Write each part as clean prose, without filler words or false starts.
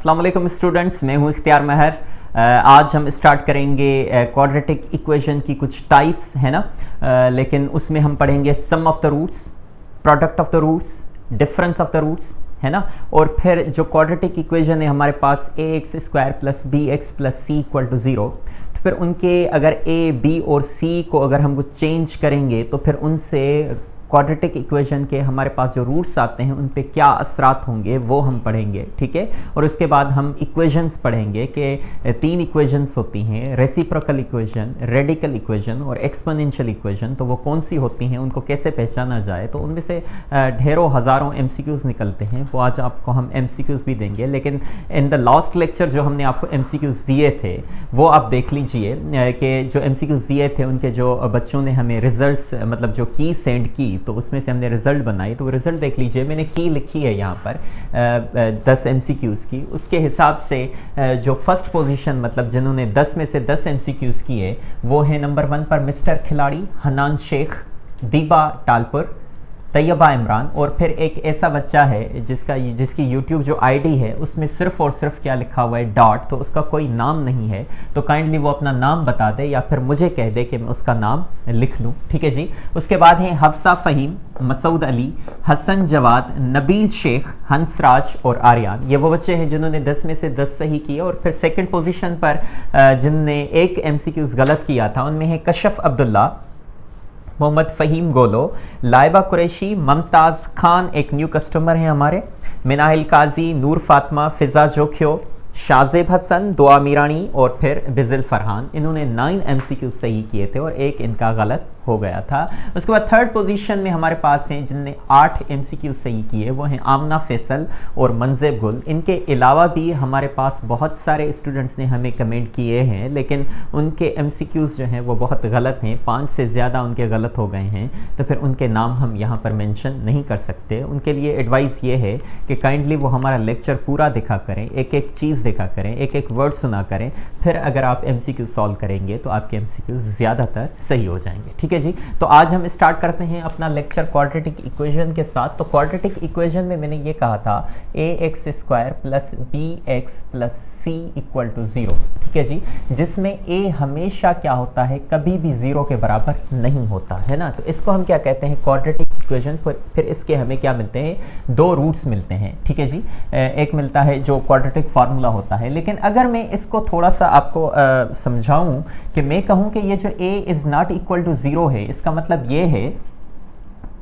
अस्सलाम वालेकुम स्टूडेंट्स, मैं हूं इख्तियार महर। आज हम स्टार्ट करेंगे क्वाड्रेटिक इक्वेशन की कुछ टाइप्स है ना, लेकिन उसमें हम पढ़ेंगे sum of the roots, product of the roots, difference of the roots है ना। और फिर जो क्वाड्रेटिक इक्वेशन है हमारे पास a x square plus b x plus c equal to zero, तो फिर उनके अगर ए बी और सी को अगर हम कुछ चेंज करेंगे तो फिर उनसे क्वाड्रेटिक इक्वेशन के हमारे पास जो रूट्स आते हैं उन पे क्या असरात होंगे वो हम पढ़ेंगे, ठीक है। और उसके बाद हम इक्वेशंस पढ़ेंगे कि तीन इक्वेशंस होती हैं, रेसिप्रोकल इक्वेशन, रेडिकल इक्वेशन और एक्सपोनेंशियल इक्वेशन। तो वो कौन सी होती हैं, उनको कैसे पहचाना जाए, तो उनमें से ढेरों हज़ारों एमसीक्यूज़ निकलते हैं। वो आज आपको हम एमसीक्यूज़ भी देंगे, लेकिन इन द लास्ट लेक्चर जो हमने आपको एमसीक्यूज़ दिए थे वो आप देख लीजिए कि जो एमसीक्यूज़ दिए थे उनके जो बच्चों ने हमें रिजल्ट्स मतलब जो की सेंड की तो उसमें से हमने रिज़ल्ट बनाई। तो रिज़ल्ट देख लीजिए, मैंने की लिखी है यहाँ पर 10 एमसीक्यूज़ की। उसके हिसाब से जो फर्स्ट पोजीशन मतलब जिन्होंने 10 में से 10 एमसीक्यूज़ किए वो है नंबर 1 पर मिस्टर खिलाड़ी हनान शेख, दीबा टालपुर, तैयबा इमरान। और फिर एक ऐसा बच्चा है जिसकी यूट्यूब जो आईडी है उसमें सिर्फ और सिर्फ क्या लिखा हुआ है, डॉट, तो उसका कोई नाम नहीं है। तो काइंडली वो अपना नाम बता दे या फिर मुझे कह दे कि मैं उसका नाम लिख लूँ, ठीक है जी। उसके बाद है हफ्सा फ़हीम, मसूद अली, हसन जवाद, नबील शेख, हंसराज और आर्यान। ये वो बच्चे हैं जिन्होंने 10 में से 10 सही किए। और फिर सेकंड पोजीशन पर जिनने एक एमसीक्यूज़ गलत किया था उनमें है कशफ अब्दुल्ला, मोहम्मद फ़हीम गोलो, लाइबा कुरैशी, मुमताज़ खान एक न्यू कस्टमर हैं हमारे, मिनाहिल काजी, नूर फातिमा, फ़िज़ा जोखियो, शाज़ेब हसन, दुआ मीरानी और फिर बिज़िल फरहान। इन्होंने 9 एमसीक्यू सही किए थे और एक इनका गलत हो गया था। उसके बाद थर्ड पोजीशन में हमारे पास हैं जिनने 8 एमसीक्यू सही किए, वो हैं आमना फैसल और मंजेब गुल। इनके अलावा भी हमारे पास बहुत सारे स्टूडेंट्स ने हमें कमेंट किए हैं, लेकिन उनके एमसीक्यूज़ जो हैं वो बहुत गलत हैं, 5 से ज़्यादा उनके गलत हो गए हैं। तो फिर उनके नाम हम यहाँ पर मेंशन नहीं कर सकते। उनके लिए एडवाइस ये है कि काइंडली वो हमारा लेक्चर पूरा देखा करें, एक एक चीज़ देखा करें, एक एक वर्ड सुना करें। फिर अगर आप एमसीक्यू सॉल्व करेंगे तो आपके एमसीक्यू ज़्यादातर सही हो जाएंगे, ठीक है जी। तो आज हम स्टार्ट करते हैं अपना लेक्चर क्वाड्रेटिक इक्वेशन के साथ। तो क्वाड्रेटिक इक्वेशन में मैंने ये कहा था a x square plus b x plus c equal to zero, ठीक है जी, जिसमें ए हमेशा क्या होता है, कभी भी ज़ीरो के बराबर नहीं होता है ना। तो इसको हम क्या कहते हैं, क्वाड्रेटिक इक्वेशन। फिर इसके हमें क्या मिलते हैं, 2 रूट्स मिलते हैं, ठीक है जी। एक मिलता है जो क्वाड्रेटिक फार्मूला होता है। लेकिन अगर मैं इसको थोड़ा सा आपको समझाऊं कि मैं कहूं कि ये जो a is not equal to zero है, इसका मतलब ये है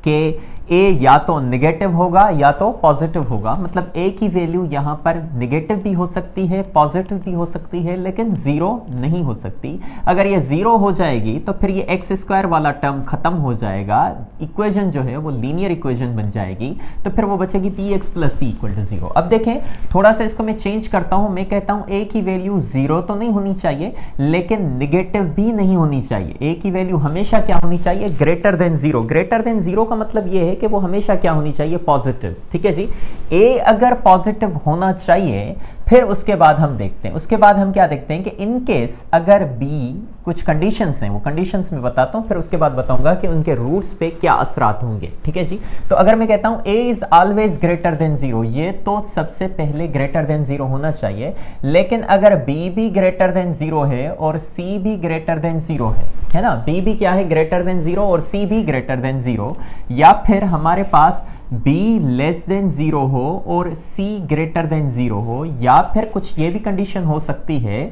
कि a या तो नेगेटिव होगा या तो पॉजिटिव होगा। मतलब a की वैल्यू यहाँ पर नेगेटिव भी हो सकती है, पॉजिटिव भी हो सकती है, लेकिन ज़ीरो नहीं हो सकती। अगर ये ज़ीरो हो जाएगी तो फिर ये एक्स स्क्वायर वाला टर्म ख़त्म हो जाएगा, इक्वेशन जो है वो लीनियर इक्वेशन बन जाएगी। तो फिर वो बचेगी p x plus c equal to zero. अब देखें, थोड़ा सा इसको मैं चेंज करता हूँ। मैं कहता हूँ a की वैल्यू ज़ीरो तो नहीं होनी चाहिए, लेकिन नेगेटिव भी नहीं होनी चाहिए। a की वैल्यू हमेशा क्या होनी चाहिए, greater than zero. Greater than zero का मतलब ये है कि वो हमेशा क्या होनी चाहिए, पॉजिटिव, ठीक है जी। ए अगर पॉजिटिव होना चाहिए, फिर उसके बाद हम देखते हैं, उसके बाद हम क्या देखते हैं कि इन केस अगर बी, कुछ कंडीशंस हैं, वो कंडीशंस में बताता हूं, फिर उसके बाद बताऊंगा कि उनके रूट्स पे क्या असरात होंगे, ठीक है जी। तो अगर मैं कहता हूं a is always greater than zero, ये तो सबसे पहले ग्रेटर देन ज़ीरो होना चाहिए। लेकिन अगर बी भी ग्रेटर देन ज़ीरो है और सी भी ग्रेटर देन ज़ीरो है ना, बी भी क्या है, ग्रेटर देन ज़ीरो और सी भी ग्रेटर देन ज़ीरो, या फिर हमारे पास b लेस देन ज़ीरो हो और c ग्रेटर देन ज़ीरो हो, या फिर कुछ ये भी कंडीशन हो सकती है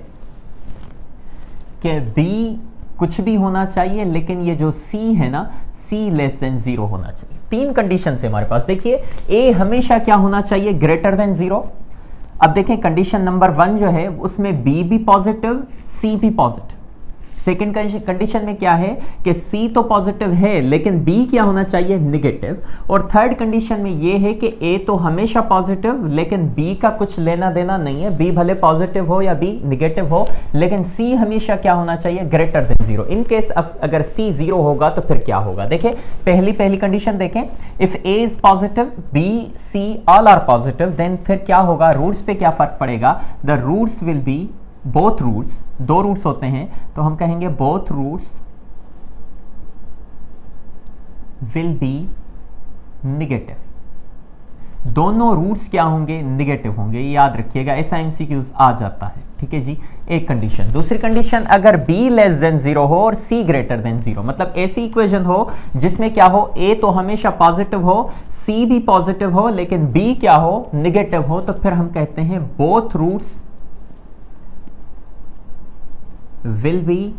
कि b कुछ भी होना चाहिए लेकिन ये जो c है ना, c लेस देन ज़ीरो होना चाहिए। 3 कंडीशन है हमारे पास। देखिए, a हमेशा क्या होना चाहिए, ग्रेटर देन ज़ीरो। अब देखें कंडीशन नंबर 1 जो है उसमें b भी पॉजिटिव, c भी पॉजिटिव। सेकेंड कंडीशन में क्या है कि C तो पॉजिटिव है लेकिन B क्या होना चाहिए, निगेटिव। और थर्ड कंडीशन में ये है कि A तो हमेशा पॉजिटिव लेकिन B का कुछ लेना देना नहीं है, B भले पॉजिटिव हो या B निगेटिव हो, लेकिन C हमेशा क्या होना चाहिए, greater than zero. In case अगर C ज़ीरो होगा तो फिर क्या होगा, देखिए पहली कंडीशन देखें, if A is positive, B C all are positive, then फिर क्या होगा, रूट्स पे क्या फर्क पड़ेगा, the roots will be, both roots, 2 roots होते हैं तो हम कहेंगे both roots will be negative. दोनों रूट्स क्या होंगे, निगेटिव होंगे, याद रखिएगा, ऐसा एमसीक्यूज आ जाता है। ठीक है जी, एक कंडीशन। दूसरी कंडीशन, अगर b लेस देन 0 हो और c ग्रेटर देन 0, मतलब ऐसी इक्वेशन हो जिसमें क्या हो, a तो हमेशा पॉजिटिव हो, c भी पॉजिटिव हो, लेकिन b क्या हो, निगेटिव हो, तो फिर हम कहते हैं both roots will be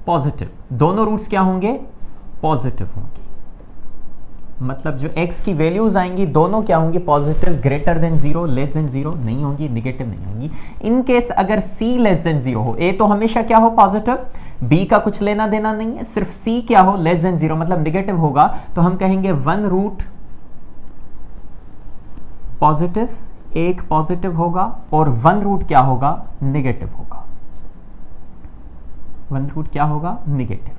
positive. दोनों रूट्स क्या होंगे, पॉजिटिव होंगे, मतलब जो x की वैल्यूज आएंगी दोनों क्या होंगी, positive, greater than 0, less than 0 नहीं होंगी, निगेटिव नहीं होंगी। इन केस अगर c लेस देन 0 हो, a तो हमेशा क्या हो, पॉजिटिव, b का कुछ लेना देना नहीं है, सिर्फ c क्या हो, लेस देन 0 मतलब निगेटिव होगा, तो हम कहेंगे वन रूट पॉजिटिव, एक पॉजिटिव होगा, और वन रूट क्या होगा, निगेटिव होगा। वन रूट क्या होगा, निगेटिव।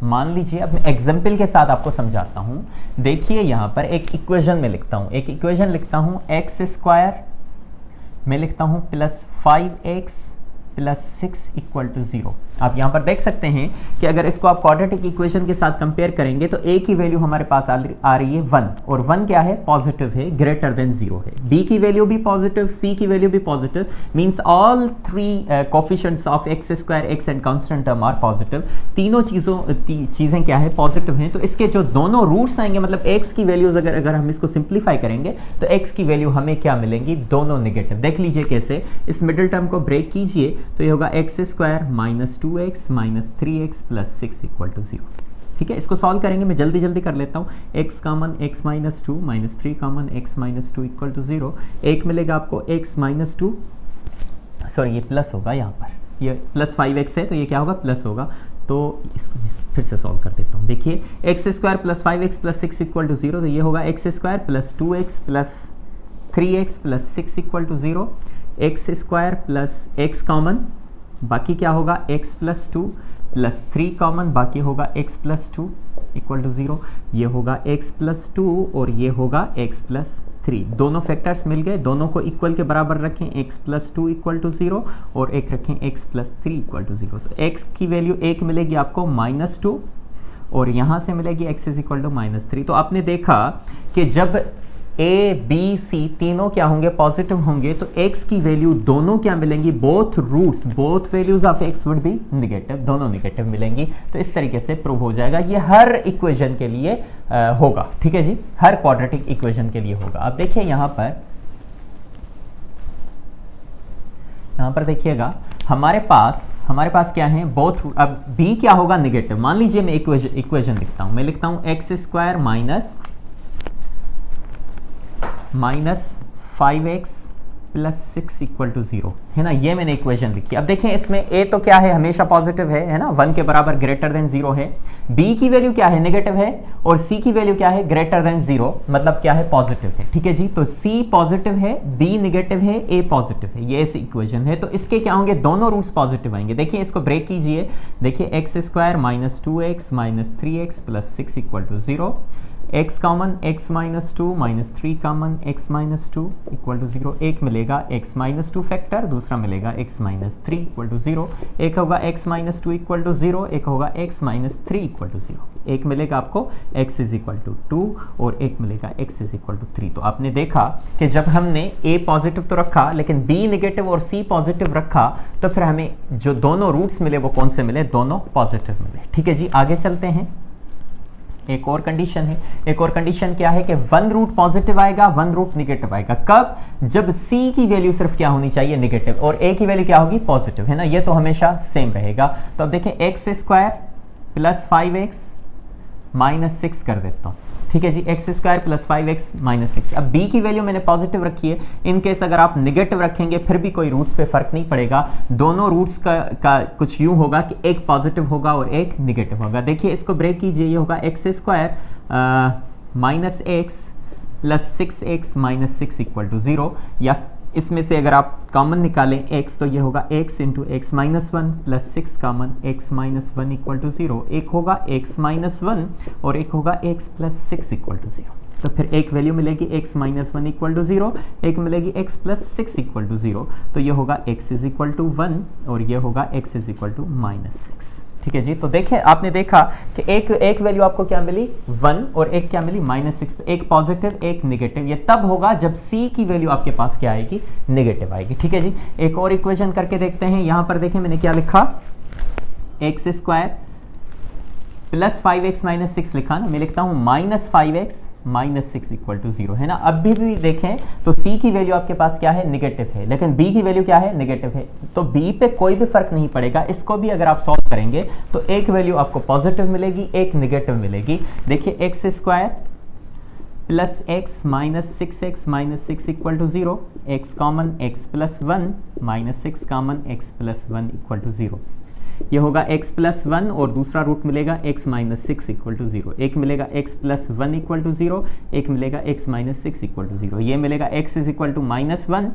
मान लीजिए, अब मैं एग्जाम्पल के साथ आपको समझाता हूं। देखिए यहां पर एक इक्वेशन में लिखता हूं, एक इक्वेशन लिखता हूं, एक्स स्क्वायर में लिखता हूं plus 5x plus 6 equal to 0। आप यहां पर देख सकते हैं कि अगर इसको आप क्वाड्रेटिक इक्वेशन के साथ कंपेयर करेंगे तो a की वैल्यू हमारे पास आ रही है 1, और 1 क्या है, पॉजिटिव है, ग्रेटर देन 0 है। b की वैल्यू भी पॉजिटिव, c की वैल्यू भी positive, means all three coefficients of x square, x and constant term are positive. तीनों चीजें क्या है, पॉजिटिव हैं। तो इसके जो दोनों रूट्स आएंगे, मतलब x की वैल्यूज अगर हम इसको सिंप्लीफाई करेंगे तो x की वैल्यू हमें क्या मिलेंगी, दोनों नेगेटिव। देख लीजिए कैसे, इस मिडिल टर्म को ब्रेक कीजिए तो ये होगा x square minus 2x minus 3x plus 6 equal to 0। ठीक है, इसको सॉल्व करेंगे, मैं जल्दी जल्दी कर लेता हूँ। x common x minus 2 minus 3 common x minus 2 equal to 0। एक मिलेगा आपको x माइनस 2, सॉरी ये प्लस होगा, यहाँ पर ये प्लस 5x है तो ये क्या होगा, प्लस होगा। तो इसको फिर से सॉल्व कर देता हूँ। देखिए x square plus 5x plus 6 equal to 0, तो ये होगा x square plus 2x plus 3x plus 6 equal to 0। X square plus x common, बाकी क्या होगा, x प्लस 2 प्लस 3 कॉमन, बाकी होगा x प्लस 2 इक्वल टू 0। ये होगा x प्लस 2 और ये होगा x प्लस 3। दोनों फैक्टर्स मिल गए, दोनों को इक्वल के बराबर रखें, x प्लस 2 इक्वल टू 0 और एक रखें x प्लस 3 इक्वल टू 0। तो x की वैल्यू एक मिलेगी आपको माइनस 2 और यहाँ से मिलेगी x is equal to minus 3। तो आपने देखा कि जब a b c तीनों क्या होंगे, पॉजिटिव होंगे, तो x की वैल्यू दोनों क्या मिलेंगी, both roots, both values of x would be negative, दोनों निगेटिव मिलेंगी। तो इस तरीके से प्रूव हो जाएगा। ये हर इक्वेशन के लिए होगा। ठीक है जी, हर क्वाड्रेटिक इक्वेशन के लिए होगा। अब देखिए यहाँ पर देखिएगा हमारे पास क्या है, बोथ। अब b क्या होगा, निगेटिव। मान लीजिए मैं इक्वेशन लिखता हूँ, मैं लिखता हूँ x square minus 5x plus 6 equal to 0, है ना, ये मैंने इक्वेशन लिखी। अब देखें इसमें a तो क्या है, हमेशा पॉजिटिव है ना, 1 के बराबर, ग्रेटर देन 0 है। b की वैल्यू क्या है, नेगेटिव है, और c की वैल्यू क्या है, ग्रेटर देन 0, मतलब क्या है, पॉजिटिव है। ठीक है जी, तो c पॉजिटिव है, b नेगेटिव है, a पॉजिटिव है, ये ऐसी इक्वेशन है। तो इसके क्या होंगे, दोनों रूट्स पॉजिटिव आएंगे। देखिए इसको ब्रेक कीजिए, देखिए x square minus 2x minus 3x plus 6 equal to 0। x common x minus 2 minus 3 common x minus 2 equal to 0। एक मिलेगा x माइनस 2 फैक्टर, दूसरा मिलेगा x माइनस 3 इक्वल टू 0। एक होगा x माइनस 2 इक्वल टू 0, एक होगा x माइनस 3 इक्वल टू 0। एक मिलेगा आपको x इज इक्वल टू 2 और एक मिलेगा x इज इक्वल टू 3। तो आपने देखा कि जब हमने a पॉजिटिव तो रखा लेकिन b नेगेटिव और c पॉजिटिव रखा, तो फिर हमें जो दोनों रूट्स मिले वो कौन से मिले, दोनों पॉजिटिव मिले। ठीक है जी, आगे चलते हैं। एक और कंडीशन है, एक और कंडीशन क्या है कि वन रूट पॉजिटिव आएगा, वन रूट निगेटिव आएगा। कब, जब c की वैल्यू सिर्फ क्या होनी चाहिए, नेगेटिव, और a की वैल्यू क्या होगी, पॉजिटिव, है ना, ये तो हमेशा सेम रहेगा। तो अब देखें x square plus 5x minus 6 कर देता हूँ। ठीक है जी, x square plus 5x minus 6। अब b की वैल्यू मैंने पॉजिटिव रखी है, इन केस अगर आप नेगेटिव रखेंगे फिर भी कोई रूट्स पे फर्क नहीं पड़ेगा। दोनों रूट्स का कुछ यूं होगा कि एक पॉजिटिव होगा और एक नेगेटिव होगा। देखिए इसको ब्रेक कीजिए, ये होगा x square minus x plus 6x minus 6 equal to 0, या इसमें से अगर आप कॉमन निकालें x तो ये होगा x into x minus 1 plus 6 common x minus 1 equal to 0। एक होगा x माइनस 1 और एक होगा x प्लस 6 इक्वल टू 0। तो फिर एक वैल्यू मिलेगी x माइनस 1 इक्वल टू 0, एक मिलेगी x प्लस 6 इक्वल टू 0। तो ये होगा x इज इक्वल टू 1 और ये होगा x is equal to minus 6। ठीक है जी। तो देखें, आपने देखा कि एक वैल्यू आपको क्या मिली 1 और एक क्या मिली -6, तो एक पॉजिटिव एक नेगेटिव। ये तब होगा जब c की वैल्यू आपके पास क्या आएगी, नेगेटिव आएगी। ठीक है जी। एक और इक्वेशन करके देखते हैं। यहां पर देखें मैंने क्या लिखा, x² प्लस 5x माइनस 6 लिखा ना, मैं लिखता हूं -5x माइनस 6 इक्वल टू 0 है ना। अब भी देखें तो c की वैल्यू आपके पास क्या है, नेगेटिव है, लेकिन b की वैल्यू क्या है, नेगेटिव है। तो b पे कोई भी फर्क नहीं पड़ेगा। इसको भी अगर आप सॉल्व करेंगे तो एक वैल्यू आपको पॉजिटिव मिलेगी, एक नेगेटिव मिलेगी। देखिए x² plus x minus 6x minus 6 equal to 0, x common x plus 1 minus 6 common x plus 1 equal to 0। ये होगा x प्लस 1 और दूसरा रूट मिलेगा x माइनस 6 इक्वल टू 0। एक मिलेगा x प्लस 1 इक्वल टू 0, एक मिलेगा x माइनस 6 इक्वल टू 0। ये मिलेगा x इज इक्वल टू -1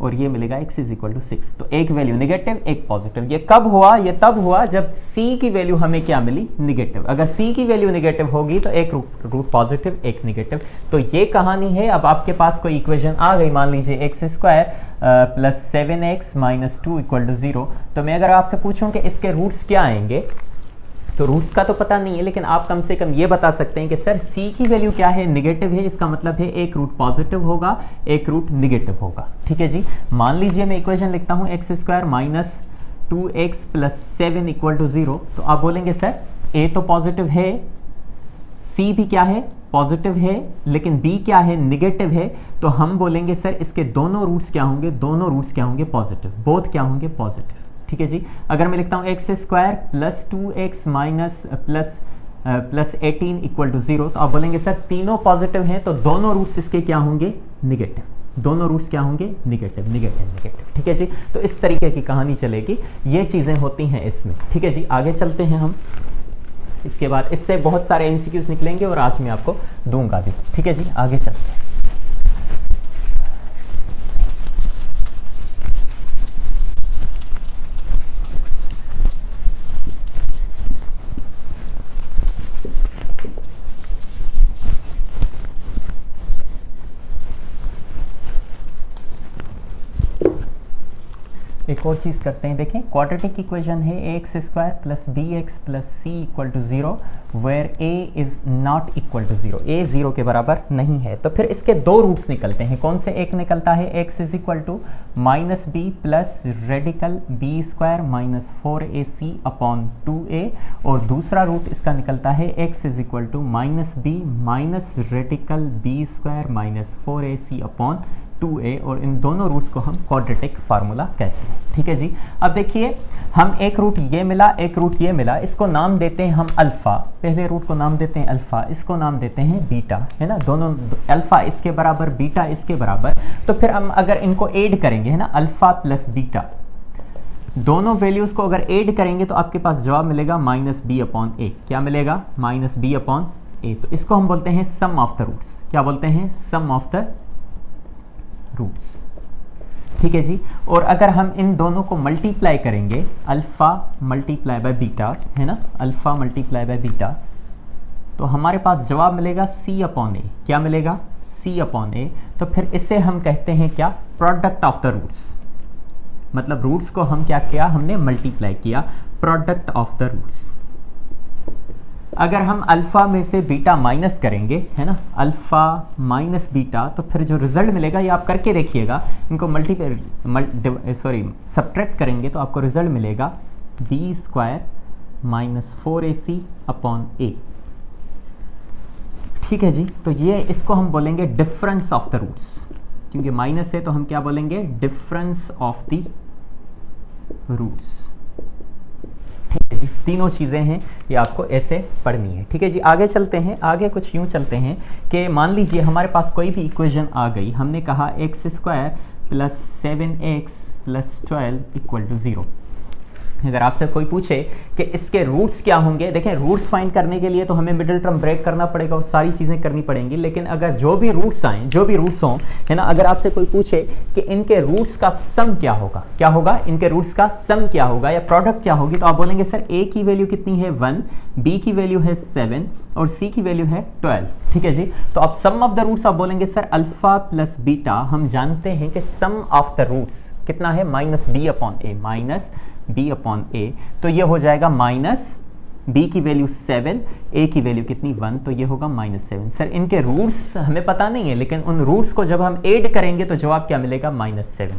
और ये मिलेगा x इज इक्वल टू 6। तो एक वैल्यू नेगेटिव एक पॉजिटिव। ये कब हुआ, ये तब हुआ जब c की वैल्यू हमें क्या मिली, नेगेटिव। अगर c की वैल्यू नेगेटिव होगी तो एक रूट पॉजिटिव एक नेगेटिव। तो ये कहानी है। अब आपके पास कोई इक्वेशन आ गई, मान लीजिए x² plus 7x minus 2 equal to 0। तो मैं अगर आपसे पूछूं कि इसके रूट्स क्या आएंगे, तो रूट्स का तो पता नहीं है, लेकिन आप कम से कम ये बता सकते हैं कि सर c की वैल्यू क्या है, नेगेटिव है। इसका मतलब है एक रूट पॉजिटिव होगा, एक रूट नेगेटिव होगा। ठीक है जी। मान लीजिए मैं इक्वेशन लिखता हूं x² minus 2x plus 7 equal to 0। तो आप बोलेंगे सर a तो पॉजिटिव है, c भी क्या है, पॉजिटिव है, लेकिन b क्या है, नेगेटिव है। तो हम बोलेंगे सर इसके दोनों रूट्स क्या होंगे, दोनों रूट्स क्या होंगे, पॉजिटिव, बोथ क्या होंगे, पॉजिटिव। ठीक है जी। अगर मैं लिखता हूं x² plus 2x minus plus 18 equal to 0, तो आप बोलेंगे सर तीनों पॉजिटिव हैं, तो दोनों रूट्स इसके क्या होंगे, नेगेटिव। दोनों रूट्स क्या होंगे, नेगेटिव नेगेटिव नेगेटिव। ठीक है जी। तो इस तरीके की कहानी चलेगी, ये चीज़ें होती हैं इसमें। ठीक है जी। आगे चलते हैं हम। इसके बाद इससे बहुत सारे एमसीक्यूज निकलेंगे और आज मैं आपको दूंगा भी। ठीक है जी। आगे चलते हैं। एक और चीज़ करते हैं। देखें, क्वाड्रेटिक इक्वेशन है ax² plus bx plus c equal to 0 where a is not equal to 0। a 0 के बराबर नहीं है। तो फिर इसके दो रूट्स निकलते हैं। कौन से? एक निकलता है x is equal to minus b plus radical b² minus 4ac upon 2a, और दूसरा रूट इसका निकलता है x is equal to minus b minus radical b² minus 4ac upon 2a, और इन दोनों रूट्स को हम क्वाड्रेटिक फार्मूला कहते हैं। ठीक है जी। अब देखिए, हम एक रूट ये मिला, एक रूट ये मिला, इसको नाम देते हैं हम अल्फ़ा। पहले रूट को नाम देते हैं अल्फ़ा, इसको नाम देते हैं बीटा, है ना। दोनों अल्फ़ा इसके बराबर, बीटा इसके बराबर। तो फिर हम अगर इनको ऐड करेंगे, है ना, अल्फ़ा प्लस बीटा, दोनों वैल्यूज़ को अगर ऐड करेंगे तो आपके पास जवाब मिलेगा माइनस बी अपॉन ए। क्या मिलेगा? Minus b upon a. तो इसको हम बोलते हैं सम ऑफ द रूट्स। क्या बोलते हैं? सम ऑफ द रूट्स। ठीक है जी। और अगर हम इन दोनों को मल्टीप्लाई करेंगे, अल्फ़ा मल्टीप्लाई बाय बीटा, है ना, अल्फ़ा मल्टीप्लाई बाय बीटा, तो हमारे पास जवाब मिलेगा c अपॉन ए। क्या मिलेगा? c upon a. तो फिर इसे हम कहते हैं क्या? Product of the roots. मतलब रूट्स को हम क्या किया? हमने मल्टीप्लाई किया, प्रोडक्ट ऑफ द रूट्स। अगर हम अल्फ़ा में से बीटा माइनस करेंगे, है ना, अल्फ़ा माइनस बीटा, तो फिर जो रिजल्ट मिलेगा ये आप करके देखिएगा, इनको सब्ट्रैक्ट करेंगे तो आपको रिजल्ट मिलेगा b² minus 4ac upon a। ठीक है जी। तो ये इसको हम बोलेंगे डिफरेंस ऑफ द रूट्स, क्योंकि माइनस है तो हम क्या बोलेंगे? Difference of the roots. ठीक है जी। तीनों चीज़ें हैं, ये आपको ऐसे पढ़नी है। ठीक है जी। आगे चलते हैं। आगे कुछ यूँ चलते हैं कि मान लीजिए हमारे पास कोई भी इक्वेशन आ गई। हमने कहा x² plus 7x plus 12 equal to 0। अगर आपसे कोई पूछे कि इसके रूट्स क्या होंगे, देखें, रूट्स फाइंड करने के लिए तो हमें मिडिल टर्म ब्रेक करना पड़ेगा और सारी चीज़ें करनी पड़ेंगी। लेकिन अगर जो भी रूट्स आएँ, जो भी रूट्स हों, है ना, अगर आपसे कोई पूछे कि इनके रूट्स का सम क्या होगा, क्या होगा, इनके रूट्स का सम क्या होगा या प्रोडक्ट क्या होगी, तो आप बोलेंगे सर a की वैल्यू कितनी है? 1, b की वैल्यू है 7 और c की वैल्यू है 12। ठीक है जी। तो अब सम ऑफ द रूट्स आप बोलेंगे सर अल्फ़ा प्लस बीटा। हम जानते हैं कि सम ऑफ द रूट्स कितना है? Minus b upon a, minus b upon a, तो ये हो जाएगा माइनस b की वैल्यू 7, a की वैल्यू कितनी 1, तो ये होगा -7। सर इनके रूट्स हमें पता नहीं है, लेकिन उन रूट्स को जब हम ऐड करेंगे तो जवाब क्या मिलेगा -7।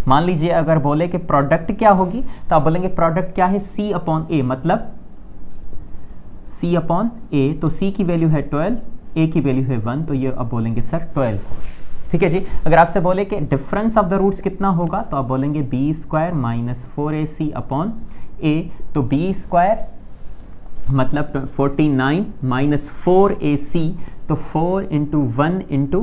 मान लीजिए अगर बोले कि प्रोडक्ट क्या होगी, तो आप बोलेंगे प्रोडक्ट क्या है, c अपॉन a, मतलब c अपॉन a, तो c की वैल्यू है 12, a की वैल्यू है 1, तो ये अब बोलेंगे सर 12। ठीक है जी। अगर आपसे बोले कि डिफरेंस ऑफ द रूट्स कितना होगा, तो आप बोलेंगे b square minus 4ac upon a, तो b स्क्वायर मतलब 49 माइनस 4ac, तो 4 इंटू 1 इंटू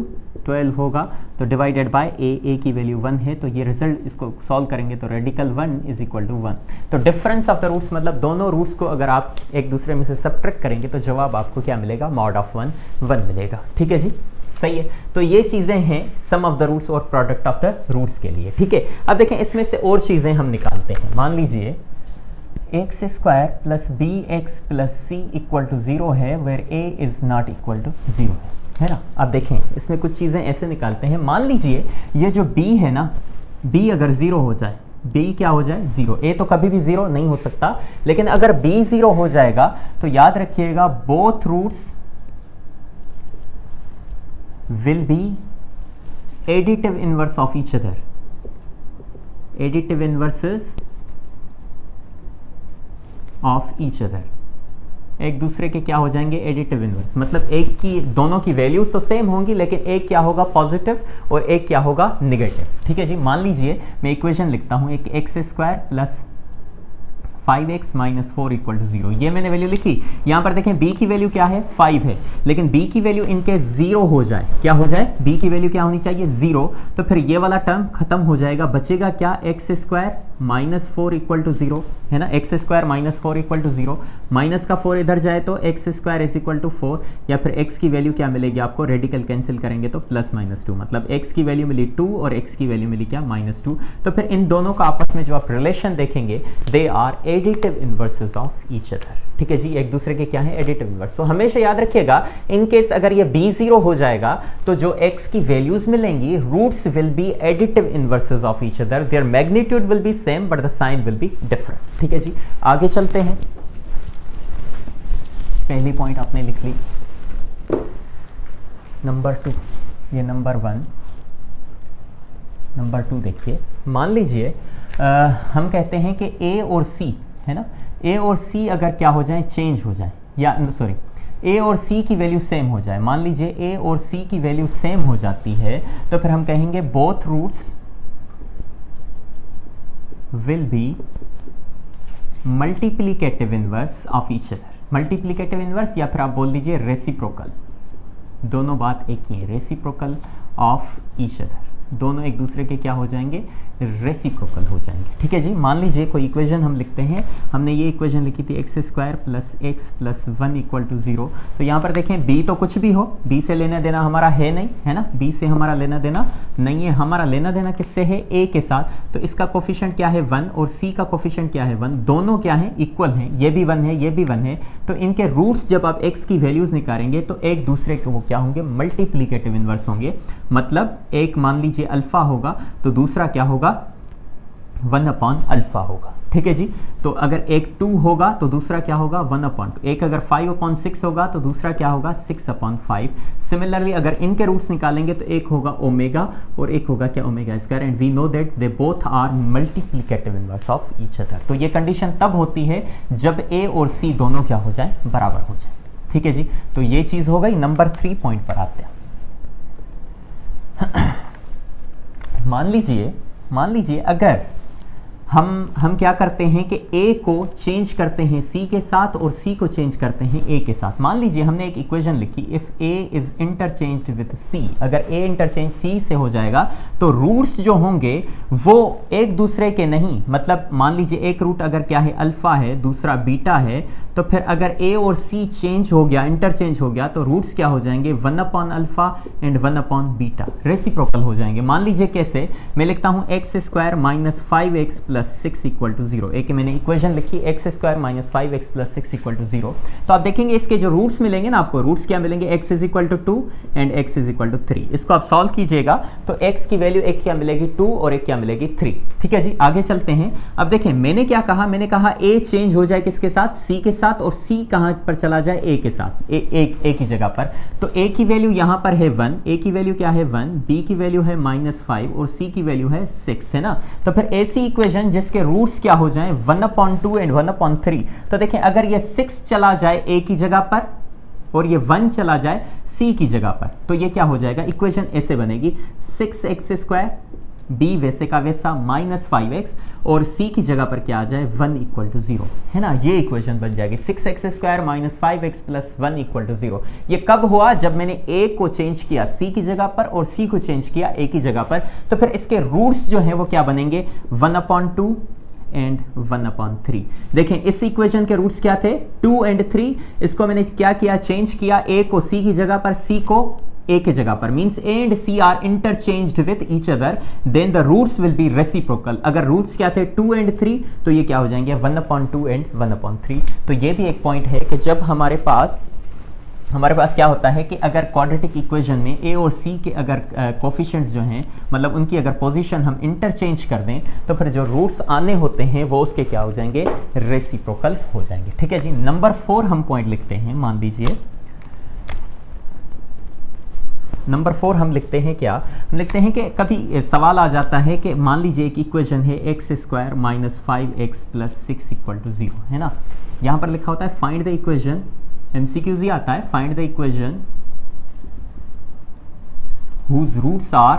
12 होगा, तो डिवाइडेड बाय a की वैल्यू 1 है, तो ये रिजल्ट इसको सॉल्व करेंगे तो रेडिकल 1 इज इक्वल टू 1। तो डिफरेंस ऑफ द रूट्स मतलब दोनों रूट्स को अगर आप एक दूसरे में से सब्ट्रैक्ट करेंगे तो जवाब आपको क्या मिलेगा, मॉड ऑफ 1 मिलेगा। ठीक है जी, सही है। तो ये चीज़ें हैं सम ऑफ द रूट्स और प्रोडक्ट ऑफ द रूट्स के लिए। ठीक है, अब देखें इसमें से और चीज़ें हम निकालते हैं। मान लीजिए x square plus b x plus c equal to 0 है, where a is not equal to 0 है ना। अब देखें इसमें कुछ चीज़ें ऐसे निकालते हैं। मान लीजिए ये जो b है ना, b अगर 0 हो जाए, b क्या हो जाए 0, a तो कभी भी 0 नहीं हो सकता, लेकिन अगर b 0 हो जाएगा तो याद रखिएगा both roots will be additive inverse of each other, additive inverses of each other, एक दूसरे के क्या हो जाएंगे, एडिटिव इनवर्स, मतलब एक की दोनों की वैल्यूज तो सेम होंगी, लेकिन एक क्या होगा पॉजिटिव और एक क्या होगा निगेटिव। ठीक है जी, मान लीजिए मैं इक्वेशन लिखता हूं, एक x square plus 5x minus 4 equal to 0, ये मैंने वैल्यू लिखी। यहाँ पर देखें b की वैल्यू क्या है 5 है, लेकिन b की वैल्यू इनके 0 हो जाए, क्या हो जाए, b की वैल्यू क्या होनी चाहिए 0, तो फिर ये वाला टर्म खत्म हो जाएगा, बचेगा क्या x square minus 4 equal to 0 है ना, x square minus 4 equal to 0, minus का 4 इधर जाए तो x square is equal to 4, या फिर x की वैल्यू क्या मिलेगी आपको, रेडिकल कैंसिल करेंगे तो प्लस -2, मतलब x की वैल्यू मिली 2 और x की वैल्यू मिली क्या -2। तो फिर इन दोनों का आपस में जो आप रिलेशन देखेंगे, they are additive inverses of each other. ठीक है जी, एक दूसरे के क्या है एडिटिव इनवर्स। तो हमेशा याद रखिएगा इन केस अगर ये b 0 हो जाएगा तो जो x की वैल्यूज मिलेंगी, roots will be additive inverses of each other, their magnitude will be same but the sign will be different. ठीक है जी, आगे चलते हैं। पहली पॉइंट आपने लिख ली, नंबर 2, ये नंबर 1, नंबर 2 देखिए। मान लीजिए हम कहते हैं कि a और c है ना, a और c अगर क्या हो जाए, चेंज हो जाए, या सॉरी a और c की वैल्यू सेम हो जाए। मान लीजिए a और c की वैल्यू सेम हो जाती है, तो फिर हम कहेंगे both roots will be multiplicative inverse of each other. Multiplicative inverse या फिर आप बोल दीजिए रेसिप्रोकल, दोनों बात एक ही है, रेसिप्रोकल ऑफ ईच अदर, दोनों एक दूसरे के क्या हो जाएंगे, रेसिप्रोकल हो जाएंगे। ठीक है जी, मान लीजिए कोई इक्वेशन हम लिखते हैं, हमने ये इक्वेशन लिखी थी x square plus x plus 1 equal to 0। तो यहाँ पर देखें b तो कुछ भी हो, b से लेना देना हमारा है नहीं, है ना, b से हमारा लेना देना नहीं है, हमारा लेना देना किससे है, a के साथ। तो इसका कोफिशिएंट क्या है 1 और c का कोफिशिएंट क्या है 1, दोनों क्या है इक्वल हैं, ये भी 1 है ये भी 1 है। तो इनके रूट्स जब आप x की वैल्यूज निकालेंगे तो एक दूसरे के वो क्या होंगे, मल्टीप्लिकेटिव इनवर्स होंगे, मतलब एक मान लीजिए अल्फा होगा तो दूसरा क्या होगा 1 अपॉन अल्फा होगा। ठीक है जी, तो अगर एक 2 होगा तो दूसरा क्या होगा 1 अपॉन 2, एक अगर 5 अपॉन 6 होगा तो दूसरा क्या होगा 6 अपॉन 5। सिमिलरली अगर इनके रूट्स निकालेंगे तो एक होगा ओमेगा और एक होगा क्या omega square, and we know that they both are multiplicative inverse of each other. तो ये कंडीशन तब होती है जब a और c दोनों क्या हो जाए, बराबर हो जाए। ठीक है जी, तो ये चीज हो गई। नंबर 3 पॉइंट पर आते हैं। मान लीजिए अगर हम क्या करते हैं कि a को चेंज करते हैं c के साथ और c को चेंज करते हैं a के साथ। मान लीजिए हमने एक इक्वेशन लिखी, if a is interchanged with c, अगर a इंटरचेंज c से हो जाएगा तो रूट्स जो होंगे वो एक दूसरे के नहीं, मतलब मान लीजिए एक रूट अगर क्या है अल्फा है, दूसरा बीटा है, तो फिर अगर a और c चेंज हो गया, इंटरचेंज हो गया, तो रूट्स क्या हो जाएंगे 1 upon alpha and 1 upon beta, reciprocal हो जाएंगे। मान लीजिए कैसे, मैं लिखता हूं x square minus 5x plus 6 equal to 0। एक मैंने इक्वेशन लिखी x square minus 5x plus 6 equal to 0। तो आप देखेंगे इसके जो रूट्स मिलेंगे ना, आपको रूट्स क्या मिलेंगे, x is equal to 2 and x is equal to 3। इसको आप सॉल्व कीजिएगा तो x की वैल्यू एक क्या मिलेगी 2 और एक क्या मिलेगी 3। ठीक है जी, आगे चलते हैं। अब देखें मैंने क्या कहा, मैंने कहा a चेंज हो जाए किसके साथ, c के साथ, और c कहां पर चला जाए, a के साथ, a की जगह पर। तो a की वैल्यू यहां पर है 1, a की वैल्यू क्या है 1, b की वैल्यू है -5 और c की वैल्यू है 6, है ना। तो फिर ऐसी इक्वेशन जिसके रूट्स क्या हो जाएं 1/2 एंड 1/3। तो देखें अगर ये 6 चला जाए a की जगह पर और ये 1 चला जाए c की जगह पर, तो ये क्या हो जाएगा, इक्वेशन ऐसे बनेगी 6x² b वैसे का वैसा -5x और c की जगह पर क्या आ जाए 1 इक्वल टू 0, है ना। ये इक्वेशन बन जाएगी 6x² -5x plus 1 equal to 0। ये कब हुआ, जब मैंने a को चेंज किया c की जगह पर और c को चेंज किया a की जगह पर। तो फिर इसके रूट्स जो है वो क्या बनेंगे 1/2 एंड 1/3। देखें इस इक्वेशन के रूट्स क्या थे 2 एंड 3। इसको मैंने क्या किया, चेंज किया, a को c की जगह पर, c को a के जगह पर, means a and c are interchanged with each other, then the roots will be reciprocal. अगर रूट्स क्या थे 2 एंड 3 तो ये क्या हो जाएंगे 1/2 एंड 1/3। तो ये भी एक पॉइंट है कि जब हमारे पास क्या होता है कि अगर क्वाड्रेटिक इक्वेशन में a और c के अगर कोफिशिएंट्स जो हैं, मतलब उनकी अगर पोजीशन हम इंटरचेंज कर दें तो फिर जो रूट्स आने होते हैं वो उसके क्या हो जाएंगे, रेसिप्रोकल हो जाएंगे। ठीक है जी, नंबर 4 हम पॉइंट लिखते हैं। मान लीजिए नंबर 4 हम लिखते हैं क्या, हम लिखते हैं कि कभी सवाल आ जाता है कि मान लीजिए एक इक्वेशन है x² -5x plus 6 equal to 0, है ना। यहाँ पर लिखा होता है फाइंड द इक्वेशन, MCQs ही आता है, find the equation whose roots are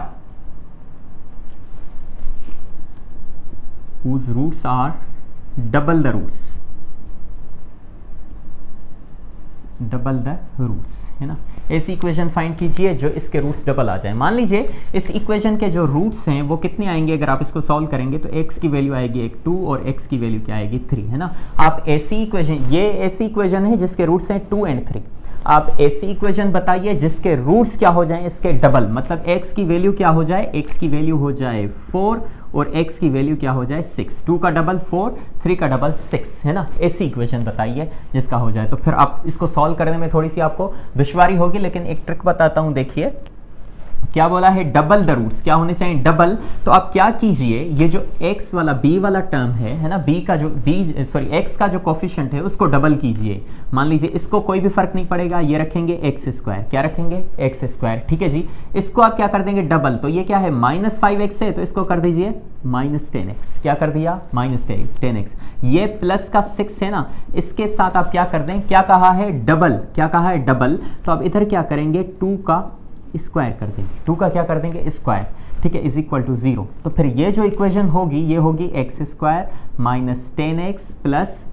double the roots, है ना। ऐसी इक्वेशन फाइंड कीजिए जो इसके रूट्स डबल आ जाए। मान लीजिए इस इक्वेशन के जो रूट्स हैं वो कितने आएंगे, अगर आप इसको सॉल्व करेंगे तो x की वैल्यू आएगी एक 2 और x की वैल्यू क्या आएगी 3, है ना। आप ऐसी इक्वेशन, ये ऐसी इक्वेशन है जिसके रूट्स हैं 2 एंड 3। आप ऐसी इक्वेशन बताइए जिसके रूट्स क्या हो जाएं इसके डबल, मतलब x की वैल्यू क्या हो जाए, x की वैल्यू हो जाए 4 और x की वैल्यू क्या हो जाए 6। 2 का डबल 4, 3 का डबल 6, है ना। ऐसी इक्वेशन बताइए जिसका हो जाए। तो फिर आप इसको सॉल्व करने में थोड़ी सी आपको दुश्वारी होगी, लेकिन एक ट्रिक बताता हूं, देखिए क्या बोला है, डबल द रूट्स क्या होने चाहिए, डबल। तो आप क्या कीजिए, ये जो x वाला b वाला टर्म है ना, x का जो कोफिशिएंट है उसको डबल कीजिए। मान लीजिए इसको कोई भी फर्क नहीं पड़ेगा, ये रखेंगे x², क्या रखेंगे x², ठीक है जी। इसको आप क्या कर देंगे डबल, तो ये क्या है -5x है तो इसको कर दीजिए -10x, क्या कर दिया -10x। ये प्लस का 6 है ना, इसके साथ आप क्या कर दें, क्या कहा है डबल, क्या कहा है डबल। तो आप इधर क्या करेंगे 2 का स्क्वायर कर देंगे, 2 का क्या कर देंगे स्क्वायर, ठीक है, इज इक्वल टू 0। तो फिर ये जो इक्वेशन होगी ये होगी x² -10x plus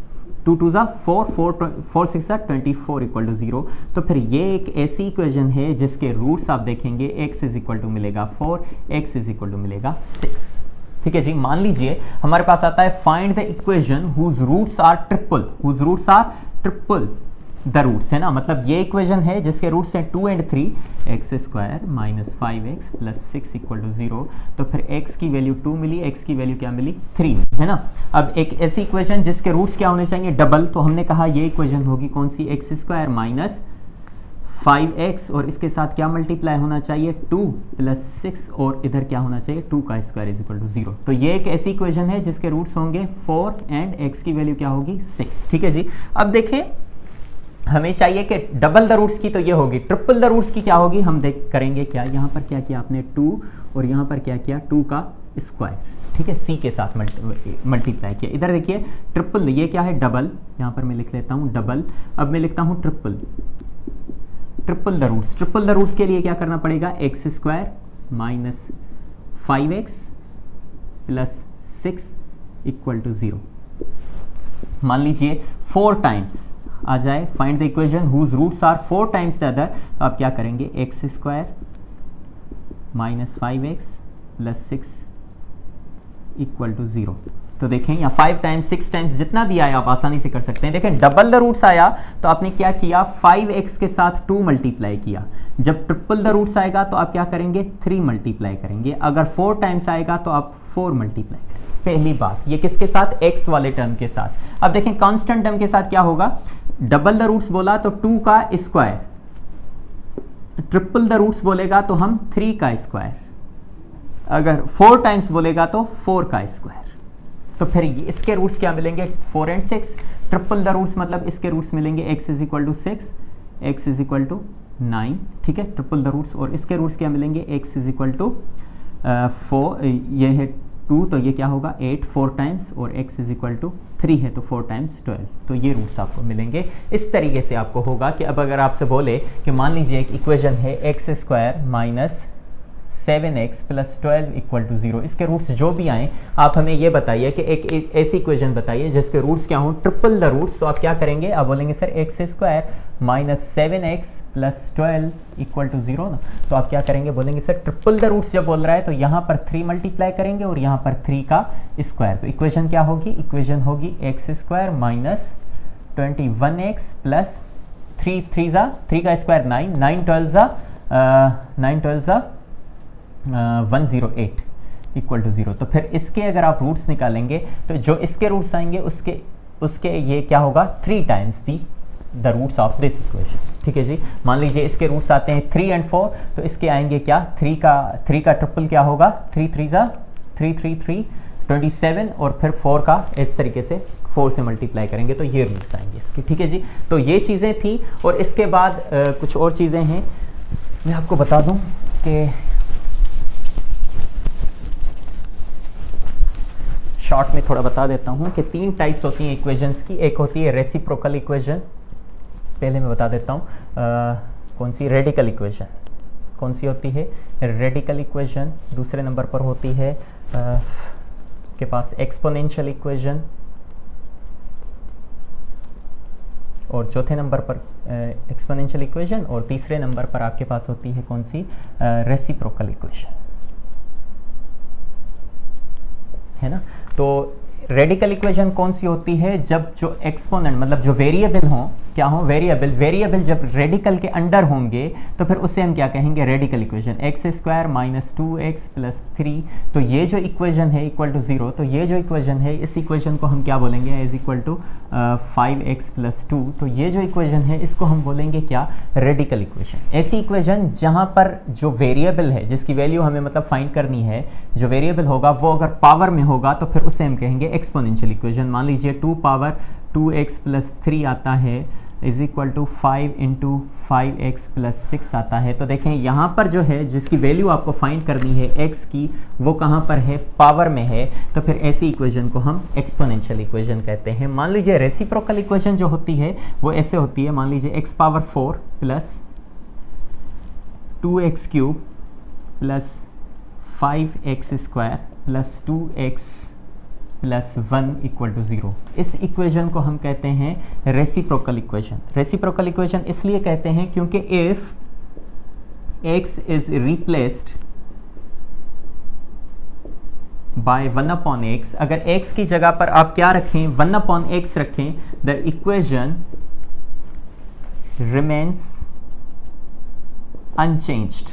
2 2 4 4 6 24 equal to 0। तो फिर ये एक ऐसी इक्वेशन है जिसके रूट्स आप देखेंगे x इज इक्वल टू मिलेगा 4, x इज इक्वल टू मिलेगा 6। ठीक है जी, मान लीजिए हमारे पास आता है find the equation whose roots are triple the roots, है ना। मतलब ये इक्वेशन है जिसके रूट्स हैं 2 and 3, x² -5x plus 6 equal to 0। तो फिर x की वैल्यू 2 मिली, x की वैल्यू क्या मिली 3, है ना। अब एक ऐसी इक्वेशन जिसके रूट्स क्या होने चाहिए डबल, तो हमने कहा ये इक्वेशन होगी कौन सी, x² -5x और इसके साथ क्या मल्टीप्लाई होना चाहिए 2 + 6 और इधर क्या होना चाहिए 2 का स्क्वायर इज इक्वल टू 0। तो ये एक ऐसी इक्वेशन है जिसके रूट्स होंगे 4 एंड x की वैल्यू क्या होगी 6। ठीक है जी, अब देखें हमें चाहिए कि डबल द रूट्स की, तो ये होगी, ट्रिपल द रूट्स की क्या होगी, हम करेंगे क्या, यहाँ पर क्या किया आपने 2 और यहाँ पर क्या किया 2 का स्क्वायर, ठीक है, c के साथ मल्टीप्लाई किया। इधर देखिए ट्रिपल, ये क्या है डबल, यहाँ पर मैं लिख लेता हूँ डबल। अब मैं लिखता हूँ triple the roots. Triple the roots के लिए क्या करना पड़ेगा, x² -5x plus 6 equal to 0। मान लीजिए 4 टाइम्स आ जाए, find the equation whose roots are 4 times the other. तो आप क्या करेंगे x² -5x plus 6 equal to 0। तो देखें यहाँ 5 टाइम्स 6 टाइम्स जितना भी आया आप आसानी से कर सकते हैं। देखें डबल द रूट्स आया तो आपने क्या किया 5x के साथ 2 मल्टीप्लाई किया। जब ट्रिपल द रूट्स आएगा तो आप क्या करेंगे 3 मल्टीप्लाई करेंगे। अगर 4 टाइम्स आएगा तो आप 4 मल्टीप्लाई करें। पहली बात ये किसके साथ, x वाले टर्म के साथ। अब देखें कांस्टेंट टर्म के साथ क्या होगा, डबल द रूट्स बोला तो 2 का स्क्वायर, ट्रिपल द रूट्स बोलेगा तो हम 3 का स्क्वायर, अगर 4 टाइम्स बोलेगा तो 4 का स्क्वायर। तो फिर इसके रूट्स क्या मिलेंगे, 4 and 6। ट्रिपल द रूट्स मतलब इसके रूट्स मिलेंगे x is equal to 6, x is equal to 9, ठीक है, ट्रिपल द रूट्स। और इसके रूट्स क्या मिलेंगे, x इज इक्वल टू 4, ये है 2 तो ये क्या होगा 8 4 टाइम्स, और x इज इक्वल टू 3 है तो 4 टाइम्स 12। तो ये रूट्स आपको मिलेंगे। इस तरीके से आपको होगा कि अब अगर आपसे बोले कि मान लीजिए एक इक्वेशन है x square minus 7x plus 12 equal to 0, इसके रूट्स जो भी आए आप हमें ये बताइए कि एक ऐसी इक्वेशन बताइए जिसके रूट्स क्या हों ट्रिपल द रूट्स। तो आप क्या करेंगे, आप बोलेंगे sir x square minus 7x plus 12 equal to 0 ना, तो आप क्या करेंगे, बोलेंगे सर ट्रिपल द रूट्स जब बोल रहा है तो यहाँ पर 3 मल्टीप्लाई करेंगे और यहाँ पर 3 का स्क्वायर। तो इक्वेशन क्या होगी, इक्वेशन होगी x square minus 21x plus 3 का स्क्वायर 9, 9 12 108 इक्वल टू 0। तो फिर इसके अगर आप रूट्स निकालेंगे तो जो इसके रूट्स आएंगे उसके ये क्या होगा 3 times the roots of this equation, ठीक है जी। मान लीजिए इसके रूट्स आते हैं 3 and 4, तो इसके आएंगे क्या 3 का ट्रिपल क्या होगा 3 3 27, और फिर 4 का इस तरीके से 4 से मल्टीप्लाई करेंगे तो ये रूट्स आएंगे इसके, ठीक है जी। तो ये चीज़ें थी। और इसके बाद कुछ और चीज़ें हैं, मैं आपको बता दूं कि शॉर्ट में थोड़ा बता देता हूँ कि 3 टाइप्स होती हैं इक्वेशंस की। एक होती है रेसिप्रोकल इक्वेशन, पहले मैं बता देता हूँ कौन सी, रेडिकल इक्वेशन कौन सी होती है, रेडिकल इक्वेशन। दूसरे नंबर पर होती है के पास एक्सपोनेंशियल इक्वेशन, और चौथे नंबर पर एक्सपोनेंशियल इक्वेशन, और तीसरे नंबर पर आपके पास होती है कौन सी, रेसिप्रोकल इक्वेशन, है ना। तो रेडिकल इक्वेशन कौन सी होती है, जब जो एक्सपोनेंट मतलब जो वेरिएबल हो, क्या हो वेरिएबल जब रेडिकल के अंडर होंगे तो फिर उससे हम क्या कहेंगे, radical equation. X square minus 2x plus 3, तो ये जो इक्वेशन है इक्वल टू 0, तो ये जो इक्वेशन है इस इक्वेशन को हम क्या बोलेंगे, is equal to 5x plus 2। तो ये जो इक्वेशन है इसको हम बोलेंगे क्या, रेडिकल इक्वेशन। ऐसी इक्वेशन जहाँ पर जो वेरिएबल है जिसकी वैल्यू हमें मतलब फाइंड करनी है, जो वेरिएबल होगा वो अगर पावर में होगा तो फिर उसे हम कहेंगे एक्सपोनेंशियल इक्वेशन। मान लीजिए 2 पावर 2x प्लस 3 आता है is equal to 5 into 5x plus 6 आता है। तो देखें यहाँ पर जो है जिसकी वैल्यू आपको फाइंड करनी है x की, वो कहाँ पर है, पावर में है। तो फिर ऐसी इक्वेशन को हम एक्सपोनेंशियल इक्वेशन कहते हैं। मान लीजिए रेसिप्रोकल इक्वेशन जो होती है वो ऐसे होती है, मान लीजिए x power 4 plus 2x cube plus 5x square plus 2x plus 1 equal to 0। इस इक्वेशन को हम कहते हैं रेसिप्रोकल इक्वेशन। रेसिप्रोकल इक्वेशन इसलिए कहते हैं क्योंकि if x is replaced by 1/x, अगर x की जगह पर आप क्या रखें, 1/x रखें, द इक्वेशन रिमेन्स अनचेंज्ड।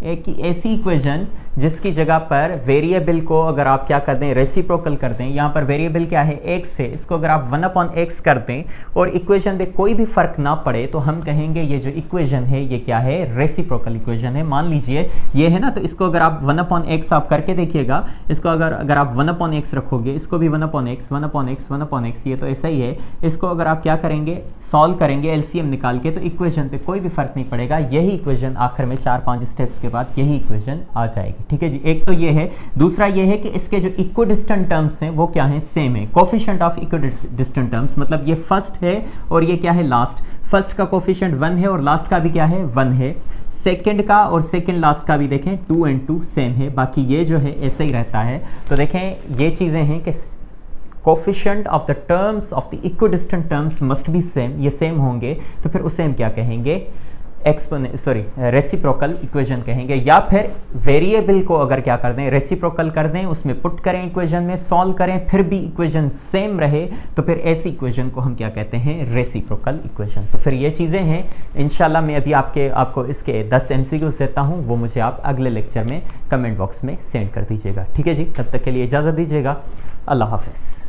एक ऐसी इक्वेशन जिसकी जगह पर वेरिएबल को अगर आप क्या कर दें, रेसिप्रोकल कर दें, यहाँ पर वेरिएबल क्या है x है, इसको अगर आप 1/x कर दें और इक्वेशन में कोई भी फर्क ना पड़े तो हम कहेंगे ये जो इक्वेशन है ये क्या है, रेसिप्रोकल इक्वेशन है। मान लीजिए ये है ना, तो इसको अगर आप 1/x आप करके देखिएगा, इसको अगर आप 1/x रखोगे, इसको भी 1/x, ये तो ऐसा ही है। इसको अगर आप क्या करेंगे, सॉल्व करेंगे एलसीएम निकाल के, तो इक्वेशन पे कोई भी फर्क नहीं पड़ेगा। यही इक्वेशन आखिर में 4-5 स्टेप्स के बाद यही इक्वेशन आ जाएगी, ठीक है जी। एक तो ये है, दूसरा ये है कि इसके जो इक्विडिस्टेंट टर्म्स हैं वो क्या है, सेम है। कोफिशिएंट ऑफ इक्विडिस्टेंट टर्म्स मतलब ये फर्स्ट है और ये क्या है, लास्ट। फर्स्ट का कोफिशिएंट 1 है और लास्ट का भी क्या है, 1 है। सेकंड का और सेकंड लास्ट का भी देखें 2 and 2 सेम है, बाकी ये जो है ऐसे ही रहता है। तो देखें ये चीज़ें हैं कि coefficient of the terms of the equidistant terms must be same, ये सेम होंगे तो फिर उसे हम क्या कहेंगे, रेसिप्रोकल इक्वेशन कहेंगे। या फिर वेरिएबल को अगर क्या कर दें, रेसिप्रोकल कर दें, उसमें पुट करें इक्वेशन में, सॉल्व करें, फिर भी इक्वेशन सेम रहे, तो फिर ऐसी इक्वेशन को हम क्या कहते हैं, रेसिप्रोकल इक्वेशन। तो फिर ये चीज़ें हैं। इंशाल्लाह मैं अभी आपको इसके 10 MCQs देता हूँ, वो मुझे आप अगले लेक्चर में कमेंट बॉक्स में सेंड कर दीजिएगा। ठीक है जी, तब तक के लिए इजाज़त दीजिएगा। अल्लाह हाफ़िज़।